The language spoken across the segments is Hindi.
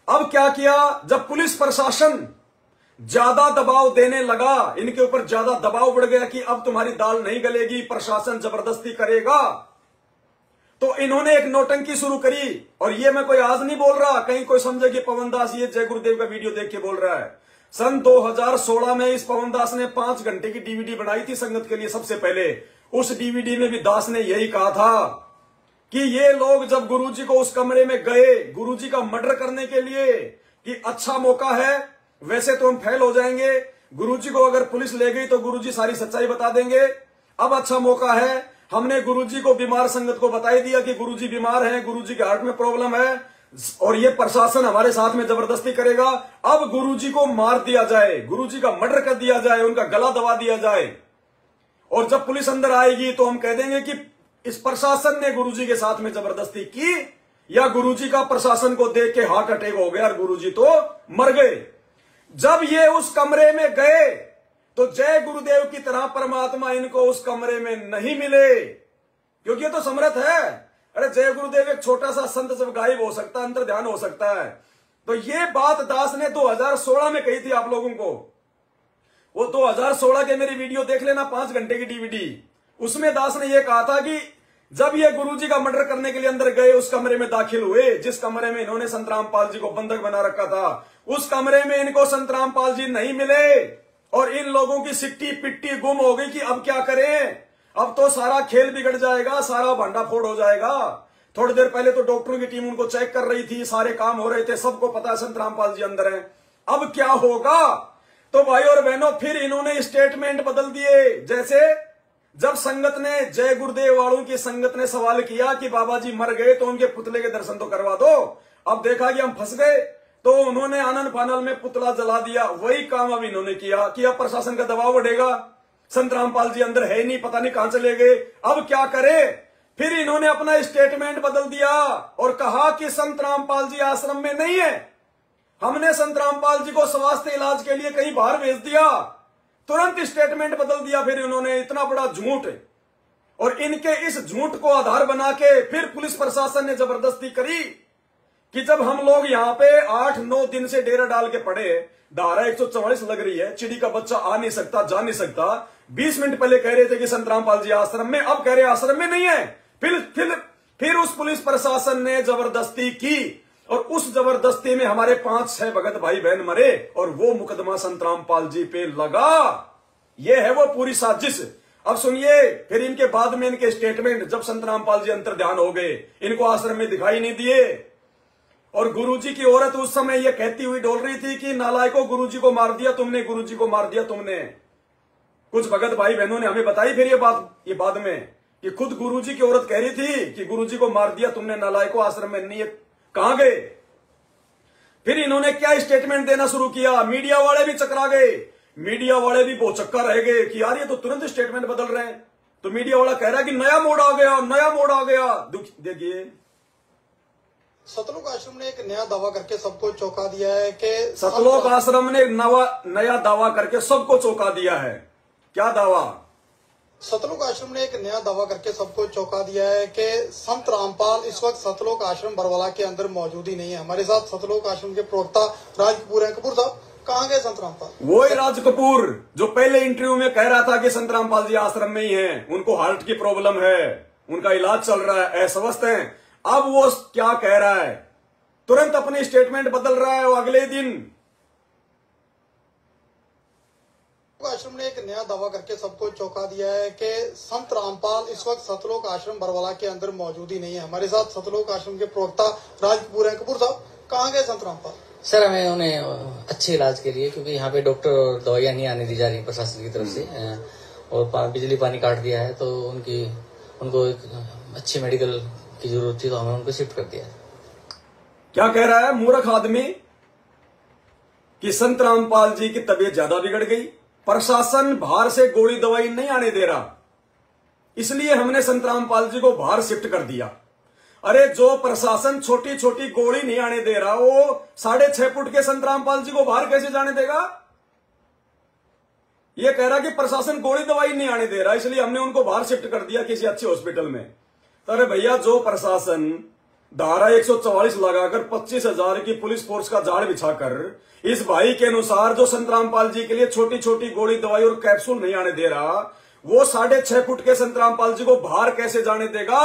अब क्या किया, जब पुलिस प्रशासन ज्यादा दबाव देने लगा, इनके ऊपर ज्यादा दबाव बढ़ गया कि अब तुम्हारी दाल नहीं गलेगी, प्रशासन जबरदस्ती करेगा, तो इन्होंने एक नौटंकी शुरू करी। और ये मैं कोई आज नहीं बोल रहा, कहीं कोई समझे कि पवन दास ये जय गुरुदेव का वीडियो देख के बोल रहा है। सन 2016 में इस पवन दास ने 5 घंटे की डीवीडी बनाई थी संगत के लिए सबसे पहले। उस डीवीडी में भी दास ने यही कहा था कि ये लोग जब गुरुजी को उस कमरे में गए गुरुजी का मर्डर करने के लिए, कि अच्छा मौका है, वैसे तो हम फेल हो जाएंगे, गुरुजी को अगर पुलिस ले गई तो गुरुजी सारी सच्चाई बता देंगे, अब अच्छा मौका है, हमने गुरुजी को बीमार संगत को बता ही दिया कि गुरुजी बीमार हैं, गुरुजी के हार्ट में प्रॉब्लम है और ये प्रशासन हमारे साथ में जबरदस्ती करेगा, अब गुरुजी को मार दिया जाए, गुरुजी का मर्डर कर दिया जाए, उनका गला दबा दिया जाए, और जब पुलिस अंदर आएगी तो हम कह देंगे कि इस प्रशासन ने गुरुजी के साथ में जबरदस्ती की, या गुरुजी का प्रशासन को देख के हार्ट अटैक हो गया और गुरुजी तो मर गए। जब ये उस कमरे में गए तो जय गुरुदेव की तरह परमात्मा इनको उस कमरे में नहीं मिले, क्योंकि ये तो समर्थ है। अरे जय गुरुदेव एक छोटा सा संत जब गायब हो सकता है, अंतर ध्यान हो सकता है। तो ये बात दास ने 2016 में कही थी आप लोगों को। वो 2016 के मेरी वीडियो देख लेना, 5 घंटे की डीवीडी, उसमें दास ने यह कहा था कि जब ये गुरुजी का मर्डर करने के लिए अंदर गए, उस कमरे में दाखिल हुए जिस कमरे में इन्होंने संत रामपाल जी को बंधक बना रखा था, उस कमरे में इनको संत रामपाल जी नहीं मिले और इन लोगों की सिट्टी पिट्टी गुम हो गई कि अब क्या करें, अब तो सारा खेल बिगड़ जाएगा, सारा भांडा फोड़ हो जाएगा। थोड़ी देर पहले तो डॉक्टरों की टीम उनको चेक कर रही थी, सारे काम हो रहे थे, सबको पता है संत रामपाल जी अंदर हैं, अब क्या होगा। तो भाई और बहनों फिर इन्होंने स्टेटमेंट बदल दिए। जैसे जब संगत ने, जय गुरुदेव वालों की संगत ने सवाल किया कि बाबा जी मर गए तो उनके पुतले के दर्शन तो करवा दो, अब देखा कि हम फंस गए तो उन्होंने आनंद फानल में पुतला जला दिया। वही काम अब इन्होंने किया कि अब प्रशासन का दबाव बढ़ेगा, संत रामपाल जी अंदर है ही नहीं, पता नहीं कहां चले गए, अब क्या करें। फिर इन्होंने अपना स्टेटमेंट बदल दिया और कहा कि संत रामपाल जी आश्रम में नहीं है, हमने संत रामपाल जी को स्वास्थ्य इलाज के लिए कहीं बाहर भेज दिया। तुरंत स्टेटमेंट बदल दिया फिर इन्होंने, इतना बड़ा झूठ। और इनके इस झूठ को आधार बना के फिर पुलिस प्रशासन ने जबरदस्ती करी कि जब हम लोग यहाँ पे 8-9 दिन से डेरा डाल के पड़े, धारा 144 लग रही है, चिड़ी का बच्चा आ नहीं सकता, जा नहीं सकता। 20 मिनट पहले कह रहे थे कि संत रामपाल जी आश्रम में, अब कह रहे आश्रम में नहीं है। फिर उस पुलिस प्रशासन ने जबरदस्ती की और उस जबरदस्ती में हमारे 5-6 भगत भाई बहन मरे और वो मुकदमा संत रामपाल जी पे लगा। ये है वो पूरी साजिश। अब सुनिए फिर इनके बाद में इनके स्टेटमेंट, जब संत रामपाल जी अंतर ध्यान हो गए, इनको आश्रम में दिखाई नहीं दिए और गुरुजी की औरत उस समय ये कहती हुई डोल रही थी कि नालायकों, गुरुजी को मार दिया तुमने, गुरुजी को मार दिया तुमने। कुछ भगत भाई बहनों ने हमें बताई फिर ये बाद में कि खुद गुरुजी की औरत कह रही थी कि गुरुजी को मार दिया तुमने, नालायकों, आश्रम में नहीं है, कहां गए। फिर इन्होंने क्या स्टेटमेंट देना शुरू किया, मीडिया वाले भी चकरा गए, मीडिया वाले भी बहुत चक्का रह गए कि यार ये तो तुरंत स्टेटमेंट बदल रहे हैं। तो मीडिया वाला कह रहा है कि नया मोड़ आ गया, नया मोड़ आ गया। देखिए सतलोक आश्रम ने एक नया दावा करके सबको चौंका दिया है कि सतलोक आश्रम ने नया दावा करके सबको चौंका दिया है। क्या दावा? सतलोक आश्रम ने एक नया दावा करके सबको चौंका दिया है कि संत रामपाल इस वक्त सतलोक आश्रम बरवाला के अंदर मौजूद ही नहीं है। हमारे साथ सतलोक आश्रम के प्रवक्ता राज कपूर हैं। कपूर साहब, कहाँ गए संत रामपाल? वो ही राज कपूर जो पहले इंटरव्यू में कह रहा था कि संत रामपाल जी आश्रम में ही हैं, उनको हार्ट की प्रॉब्लम है, उनका इलाज चल रहा है, अस्वस्थ हैं। अब वो क्या कह रहा है, तुरंत अपनी स्टेटमेंट बदल रहा है। वो अगले दिन आश्रम ने एक नया दावा करके सबको चौंका दिया है कि संत रामपाल इस वक्त सतलोक आश्रम बरवाला के अंदर मौजूद ही नहीं है। हमारे साथ सतलोक आश्रम के प्रवक्ता राज कपूर हैं। कपूर साहब, कहाँ गए संत रामपाल? सर, हमें उन्हें अच्छे इलाज के लिए, क्योंकि यहाँ पे डॉक्टर दवाइयाँ नहीं आने दी जा रही प्रशासन की तरफ से, और बिजली पानी काट दिया है, तो उनको एक अच्छी मेडिकल की जरूरत थी, तो हमें उनको शिफ्ट कर दिया। क्या कह रहा है मूर्ख आदमी कि संत रामपाल जी की तबीयत ज्यादा बिगड़ गई, प्रशासन बाहर से गोली दवाई नहीं आने दे रहा, इसलिए हमने संत रामपाल जी को बाहर शिफ्ट कर दिया। अरे जो प्रशासन छोटी छोटी गोली नहीं आने दे रहा, वो 6.5 फुट के संत रामपाल जी को बाहर कैसे जाने देगा? ये कह रहा कि प्रशासन गोली दवाई नहीं आने दे रहा, इसलिए हमने उनको बाहर शिफ्ट कर दिया किसी अच्छे हॉस्पिटल में। तो अरे भैया, जो प्रशासन धारा 144 लगाकर 25,000 की पुलिस फोर्स का जाल बिछाकर इस भाई के अनुसार जो संत रामपाल जी के लिए छोटी छोटी गोली दवाई और कैप्सूल नहीं आने दे रहा, वो 6.5 फुट के संत रामपाल जी को बाहर कैसे जाने देगा?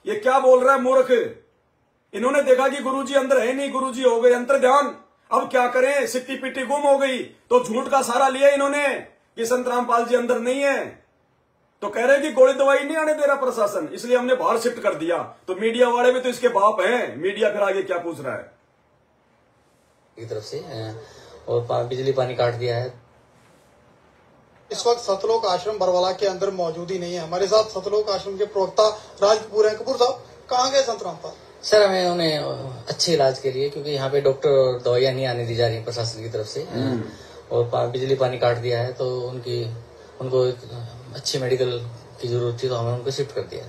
ये क्या बोल रहा है मूर्ख। इन्होंने देखा कि गुरुजी अंदर है नहीं, गुरुजी हो गए अंतर ध्यान, अब क्या करें, सिट्टी पिट्टी गुम हो गई, तो झूठ का सहारा लिया इन्होंने कि संत रामपाल जी अंदर नहीं है, तो कह रहे हैं कि गोली दवाई नहीं आने दे रहा प्रशासन, इसलिए हमने बाहर शिफ्ट कर दिया। तो मीडिया वाले भी तो इसके बाप हैं, मीडिया फिर आगे क्या पूछ रहा है की तरफ से, और बिजली पानी काट दिया है। इस वक्त सतलोक आश्रम बरवाला के अंदर मौजूद ही नहीं है। हमारे साथ सतलोक आश्रम के प्रवक्ता राज कपूर हैं। कपूर साहब, कहाँ गए संत रामपाल? सर, हमें उन्हें अच्छे इलाज के लिए, क्योंकि यहाँ पे डॉक्टर दवाइयाँ नहीं आने दी जा रही प्रशासन की तरफ से, और बिजली पानी काट दिया है, तो उनको एक अच्छी मेडिकल की जरूरत थी, तो हमने उनको शिफ्ट कर दिया।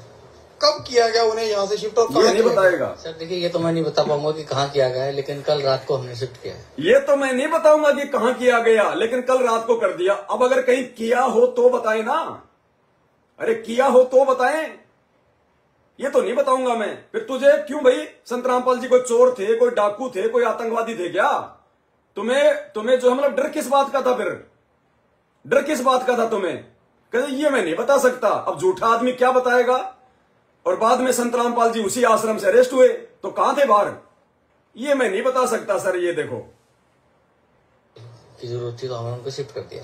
कब किया गया उन्हें यहाँ से शिफ्ट? और ये नहीं बताएगा सर। देखिए, ये तो मैं नहीं बता पाऊंगा कि कहाँ किया गया है, लेकिन कल रात को हमने शिफ्ट किया है। ये तो मैं नहीं बताऊंगा कि कहां किया गया, लेकिन कल रात को कर दिया। अब अगर कहीं किया हो तो बताएं ना, अरे किया हो तो बताएं, ये तो नहीं बताऊंगा मैं। फिर तुझे क्यों भाई, संत रामपाल जी कोई चोर थे, कोई डाकू थे, कोई आतंकवादी थे क्या? तुम्हें जो मतलब डर किस बात का था? फिर डर किस बात का था तुम्हें? कहते ये मैं नहीं बता सकता। अब झूठा आदमी क्या बताएगा? और बाद में संत रामपाल जी उसी आश्रम से अरेस्ट हुए, तो कहां थे बाहर? ये मैं नहीं बता सकता सर। ये देखो, की जरूरत थी तो हमने उनको शिफ्ट कर दिया।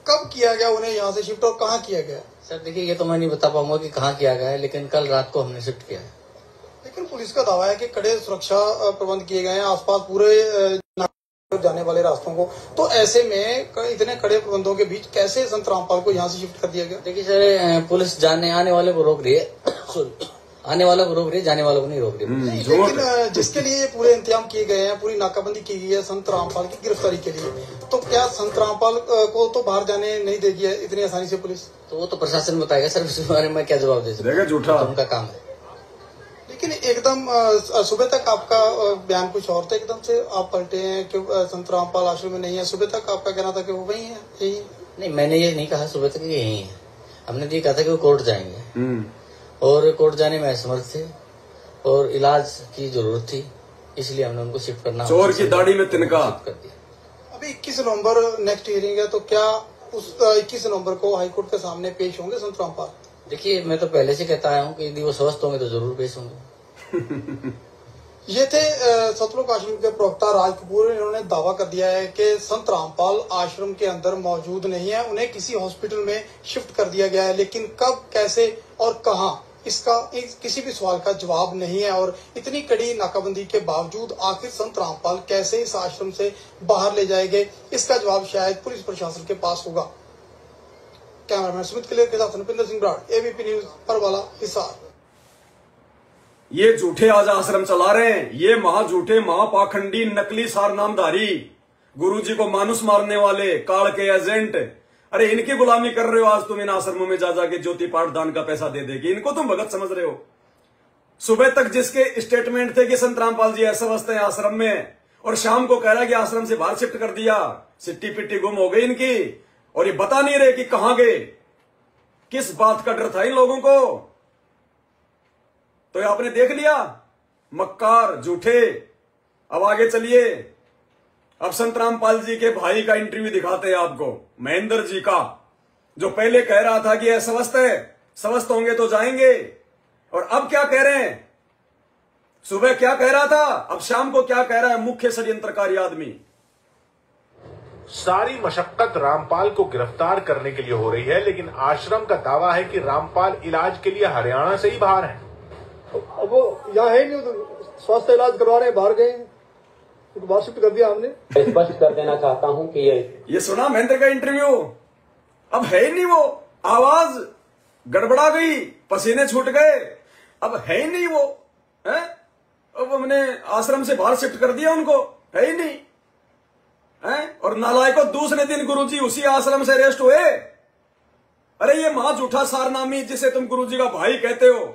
कब किया गया उन्हें यहाँ से शिफ्ट और कहाँ किया गया? सर देखिए, ये तो मैं नहीं बता पाऊंगा कि कहाँ किया गया है, लेकिन कल रात को हमने शिफ्ट किया है। लेकिन पुलिस का दावा है कि कड़े सुरक्षा प्रबंध किए गए हैं आसपास पूरे जाने वाले रास्तों को, तो ऐसे में इतने कड़े प्रबंधों के बीच कैसे संत रामपाल को यहाँ से शिफ्ट कर दिया गया? देखिए सर, पुलिस आने वाले को रोक रही है, आने वालों को रोक रही है, जाने वालों को नहीं रोक रही। लेकिन जिसके लिए पूरे इंतजाम किए गए हैं, पूरी नाकाबंदी की गई है संत रामपाल की गिरफ्तारी के लिए, तो क्या संत रामपाल को तो बाहर जाने नहीं देगी इतनी आसानी से पुलिस? तो वो तो प्रशासन बताएगा सर, इस बारे में क्या जवाब दे सकते? झूठा तो उनका काम है। लेकिन एकदम सुबह तक आपका बयान कुछ और था, एकदम से आप पलटे हैं कि संत रामपाल आश्रम में नहीं है। सुबह तक आपका कहना था कि वो वही है, यही है। नहीं, मैंने ये नहीं कहा सुबह तक यही है। हमने ये कहा था कि वो कोर्ट जाएंगे, और कोर्ट जाने में असमर्थ थे और इलाज की जरूरत थी, इसलिए हमने उनको शिफ्ट करना, चोर की दाढ़ी में तिनका कर दिया। अभी 21 नवंबर नेक्स्ट हियरिंग है, तो क्या उस 21 नवंबर को हाईकोर्ट के सामने पेश होंगे संत रामपाल? देखिए, मैं तो पहले से कहता आया हूँ कि यदि वो स्वस्थ होंगे तो जरूर पेश होंगे। ये थे सतलोक आश्रम के प्रवक्ता राज कपूर। इन्होंने दावा कर दिया है कि संत रामपाल आश्रम के अंदर मौजूद नहीं है, उन्हें किसी हॉस्पिटल में शिफ्ट कर दिया गया है, लेकिन कब, कैसे और कहां, इसका किसी भी सवाल का जवाब नहीं है। और इतनी कड़ी नाकाबंदी के बावजूद आखिर संत रामपाल कैसे इस आश्रम से बाहर ले जाएंगे, इसका जवाब शायद पुलिस प्रशासन के पास होगा। कैमरामैन सुमित क्लियर के साथ नृपेंद्र सिंह ब्राड, एबीपी न्यूज, परवाला, हिसार। ये झूठे आज आश्रम चला रहे हैं, ये महाझूठे, महापाखंडी, नकली सार नामधारी, गुरुजी को मानुस मारने वाले, काल के एजेंट। अरे इनकी गुलामी कर रहे हो आज तुम इन आश्रमों में जा जाके ज्योति पाठ दान का पैसा दे देगी, इनको तुम भगत समझ रहे हो। सुबह तक जिसके स्टेटमेंट थे कि संत रामपाल जी ऐसे अवस्था है आश्रम में, और शाम को कह रहा है कि आश्रम से बाहर शिफ्ट कर दिया, सिट्टी पिट्टी गुम हो गई इनकी, और ये बता नहीं रहे कि कहां गए। किस बात का डर था इन लोगों को? तो ये आपने देख लिया, मक्कार, झूठे। अब आगे चलिए, अब संत रामपाल जी के भाई का इंटरव्यू दिखाते हैं आपको, महेंद्र जी का, जो पहले कह रहा था कि स्वस्थ है, स्वस्थ होंगे तो जाएंगे, और अब क्या कह रहे हैं? सुबह क्या कह रहा था, अब शाम को क्या कह रहा है? मुख्य षड्यंत्रकारी आदमी। सारी मशक्कत रामपाल को गिरफ्तार करने के लिए हो रही है, लेकिन आश्रम का दावा है कि रामपाल इलाज के लिए हरियाणा से ही बाहर हैं। अब वो यहाँ है नहीं, तो स्वास्थ्य इलाज करवा रहे हैं, बाहर गए, तो बाहर शिफ्ट कर दिया हमने। स्पष्ट कर देना चाहता हूं कि ये सुना महेंद्र का इंटरव्यू, अब है ही नहीं वो, आवाज गड़बड़ा गई, पसीने छूट गए, अब है ही नहीं वो, है? अब हमने आश्रम से बाहर शिफ्ट कर दिया उनको, है ही नहीं, है? और नालायकों, दूसरे दिन गुरुजी उसी आश्रम से अरेस्ट हुए। अरे ये मां झूठा सारनामी, जिसे तुम गुरुजी का भाई कहते हो,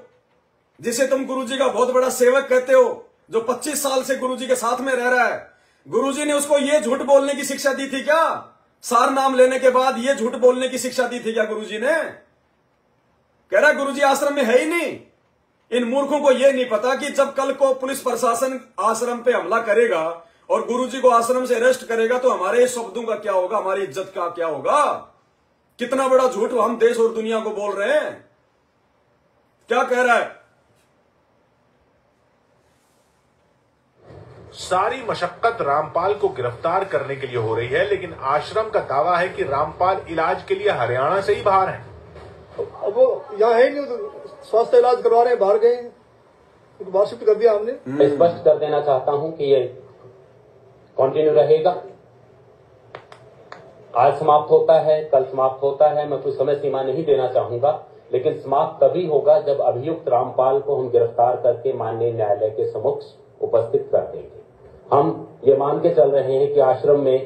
जिसे तुम गुरुजी का बहुत बड़ा सेवक कहते हो, जो 25 साल से गुरुजी के साथ में रह रहा है, गुरुजी ने उसको ये झूठ बोलने की शिक्षा दी थी क्या? सार नाम लेने के बाद ये झूठ बोलने की शिक्षा दी थी क्या गुरुजी ने? कह रहा गुरुजी आश्रम में है ही नहीं, इन मूर्खों को यह नहीं पता कि जब कल को पुलिस प्रशासन आश्रम पे हमला करेगा और गुरुजी को आश्रम से अरेस्ट करेगा तो हमारे शब्दों का क्या होगा, हमारी इज्जत का क्या होगा। कितना बड़ा झूठ हम देश और दुनिया को बोल रहे हैं। क्या कह रहा है? सारी मशक्कत रामपाल को गिरफ्तार करने के लिए हो रही है, लेकिन आश्रम का दावा है कि रामपाल इलाज के लिए हरियाणा से ही बाहर हैं। अब वो यहाँ है नहीं, तो स्वास्थ्य इलाज करवा रहे हैं, बाहर गए, उनको बाहर शिफ्ट कर दिया हमने। मैं स्पष्ट कर देना चाहता हूं कि ये कंटिन्यू रहेगा। आज समाप्त होता है, कल समाप्त होता है, मैं कोई समय सीमा नहीं देना चाहूंगा, लेकिन समाप्त तभी होगा जब अभियुक्त रामपाल को हम गिरफ्तार करके माननीय न्यायालय के समक्ष उपस्थित कर देंगे। हम ये मान के चल रहे हैं कि आश्रम में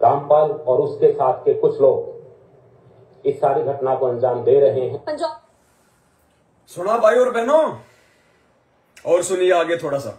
रामपाल और उसके साथ के कुछ लोग इस सारी घटना को अंजाम दे रहे हैं। सुना भाई और बहनों, और सुनिए आगे थोड़ा सा।